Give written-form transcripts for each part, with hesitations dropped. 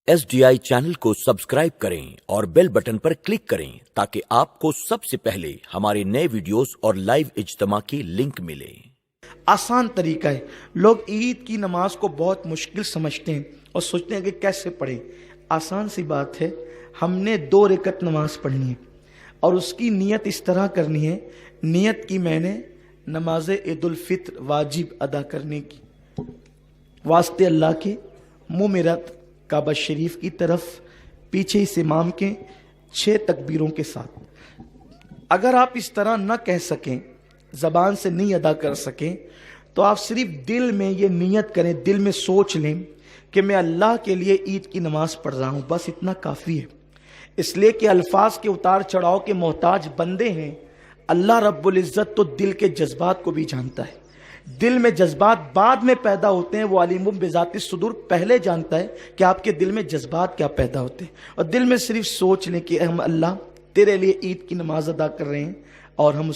SDI channel को subscribe करें और बेल बटन पर क्लिक करें ताकि आपको सबसे पहले हमारे नए वीडियोस और लाइव इज्तिमा की लिंक मिले। आसान तरीका है। लोग ईद की नमाज को बहुत मुश्किल समझते हैं और सोचते हैं कि कैसे पढ़ें। आसान सी बात है, हमने 2 रकअत नमाज पढ़नी है और उसकी नीयत इस तरह करनी है। नीयत की मैंने नमाज ईद उल फित्र वाजिब अदा करने की, वास्ते अल्लाह के मुँह मेरा काबा शरीफ की तरफ, पीछे इस इमाम के 6 तकबीरों के साथ। अगर आप इस तरह न कह सकें, ज़बान से नहीं अदा कर सकें, तो आप सिर्फ दिल में ये नियत करें, दिल में सोच लें कि मैं अल्लाह के लिए ईद की नमाज पढ़ रहा हूँ। बस इतना काफ़ी है, इसलिए कि अल्फाज के उतार चढ़ाव के मोहताज बंदे हैं। अल्लाह रब्बुल इज़्ज़त तो दिल के जज्बात को भी जानता है। दिल में जज्बात बाद में पैदा होते हैं, वो अलीमुम बिज़ाति सुदूर पहले जानता है कि आपके दिल में जज्बात क्या पैदा होते हैं। और दिल में सिर्फ सोच लें कि हम अल्लाह तेरे लिए ईद की नमाज अदा कर रहे हैं और हमने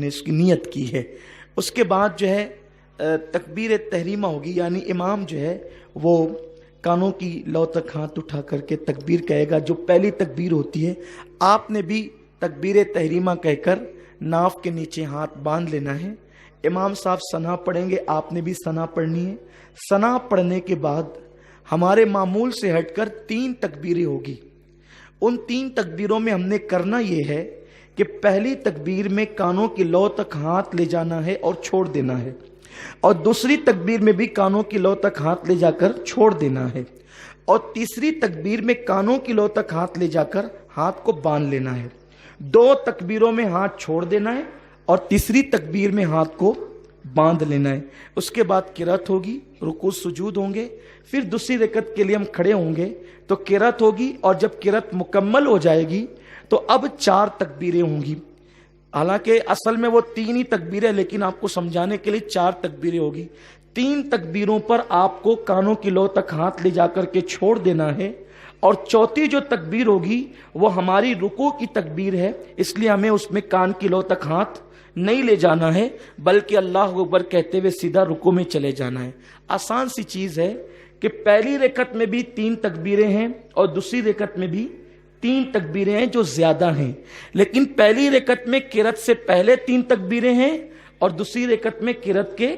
उसकी नीयत की है। उसके बाद जो है तकबीर तहरीमा होगी, यानी इमाम जो है वो कानों की लौ तक हाथ उठा करके तकबीर कहेगा। जो पहली तकबीर होती है, आपने भी तकबीर तहरीमा कहकर नाफ के नीचे हाथ बांध लेना है। इमाम साहब सना पढ़ेंगे, आपने भी सना पढ़नी है। सना पढ़ने के बाद हमारे मामूल से हटकर 3 तकबीरें होगी। उन 3 तकबीरों में हमने करना ये है कि पहली तकबीर में कानों की लौ तक हाथ ले जाना है और छोड़ देना है, और दूसरी तकबीर में भी कानों की लौ तक हाथ ले जाकर छोड़ देना है, और तीसरी तकबीर में कानों की लौ तक हाथ ले जाकर हाथ को बांध लेना है। 2 तकबीरों में हाथ छोड़ देना है और तीसरी तकबीर में हाथ को बांध लेना है। उसके बाद किरात होगी, रुकू सुजूद होंगे, फिर दूसरी रकत के लिए हम खड़े होंगे तो किरात होगी, और जब किरात मुकम्मल हो जाएगी तो अब 4 तकबीरें होंगी। हालांकि असल में वो 3 ही तकबीरें, लेकिन आपको समझाने के लिए 4 तकबीरें होगी। 3 तकबीरों पर आपको कानों की लौ तक हाथ ले जाकर के छोड़ देना है, और चौथी जो तकबीर होगी वो हमारी रुकू की तकबीर है, इसलिए हमें उसमें कान की लौ तक हाथ नहीं ले जाना है, बल्कि अल्लाह अकबर कहते हुए सीधा रुकू में चले जाना है। आसान सी चीज है कि पहली रकत में भी 3 तकबीरें हैं और दूसरी रकत में भी 3 तकबीरें हैं जो ज्यादा हैं, लेकिन पहली रकत में किरत से पहले 3 तकबीरें हैं और दूसरी रकत में किरत के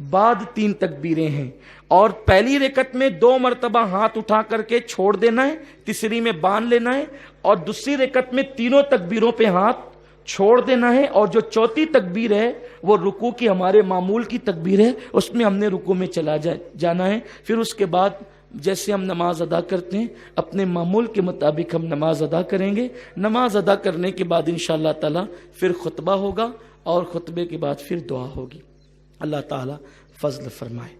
बाद 3 तकबीरें हैं। और पहली रकत में 2 मरतबा हाथ उठा करके छोड़ देना है, तीसरी में बांध लेना है, और दूसरी रकत में तीनों तकबीरों पे हाथ छोड़ देना है। और जो चौथी तकबीर है वो रुकू की हमारे मामूल की तकबीर है, उसमें हमने रुकू में चला जाना है। फिर उसके बाद जैसे हम नमाज अदा करते हैं अपने मामूल के मुताबिक हम नमाज अदा करेंगे। नमाज अदा करने के बाद इंशाअल्लाह ताला फिर खुतबा होगा और खुतबे के बाद फिर दुआ होगी। अल्लाह ताला फजल फरमाए।